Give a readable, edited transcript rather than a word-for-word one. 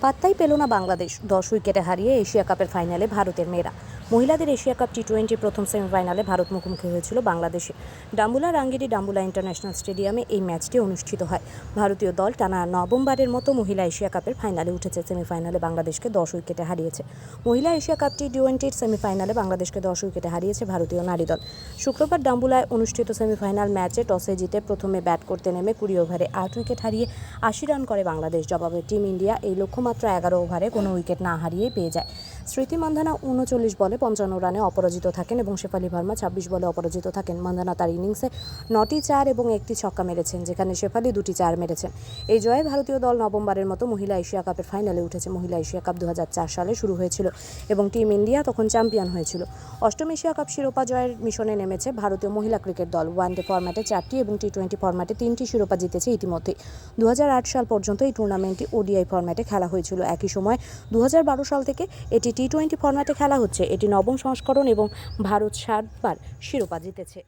পাত্তাই পেল না বাংলাদেশ। 10 উইকেটে হারিয়ে এশিয়া কাপের ফাইনালে ভারতের মেয়েরা। মহিলাদের এশিয়া কাপ টি-20 প্রথম সেমিফাইনালে ভারত মুখোমুখি হয়েছিল বাংলাদেশে। ডাম্বুলা রাঙ্গিরি ডাম্বুলা ইন্টারন্যাশনাল স্টেডিয়ামে এই ম্যাচটি অনুষ্ঠিত হয়। ভারতীয় দল টানা নবমবারের মতো মহিলা এশিয়া কাপের ফাইনালে উঠেছে। সেমিফাইনালে বাংলাদেশকে 10 উইকেটে হারিয়েছে। মহিলা এশিয়া কাপ টি-20 সেমিফাইনালে বাংলাদেশকে 10 উইকেটে হারিয়েছে ভারতীয় নারী দল। শুক্রবার ডাম্বুলায় অনুষ্ঠিত সেমিফাইনাল ম্যাচে টসে জিতে প্রথমে ব্যাট করতে নেমে 20 ওভারে 8 উইকেট হারিয়ে 80 রান করে বাংলাদেশ। জবাবে টিম ইন্ডিয়া এই লক্ষ্যমাত্রা 11 ওভারে কোনো উইকেট না হারিয়েই পেয়ে যায়। স্মৃতি মান্ধানা 39 বলে 55 রানে অপরাজিত থাকেন এবং শেফালি ভার্মা 26 বলে অপরাজিত থাকেন। মান্ধানা তার ইনিংসে 9টি 4 এবং 1টি ছক্কা মেরেছেন, যেখানে শেফালি 2টি 4 মেরেছেন। এই জয়ে ভারতীয় দল নবমবারের মতো মহিলা এশিয়া কাপের ফাইনালে উঠেছে। মহিলা এশিয়া কাপ 2004 সালে শুরু হয়েছিল এবং টিম ইন্ডিয়া তখন চ্যাম্পিয়ন হয়েছিল। অষ্টম এশিয়া কাপ শিরোপা জয়ের মিশনে নেমেছে ভারতীয় মহিলা ক্রিকেট দল। ওয়ানডে ফরম্যাটে 4টি এবং টি-20 ফরম্যাটে 3টি শিরোপা জিতেছে ইতিমধ্যে। 2008 সাল পর্যন্ত এই টুর্নামেন্টটি ওডিআই ফরম্যাটে খেলা হয়েছিল। একই সময় 2012 সাল থেকে এটি টি-20 ফরম্যাটে খেলা হচ্ছে। এটি নবম সংস্করণ এবং ভারত 7বার শিরোপা জিতেছে।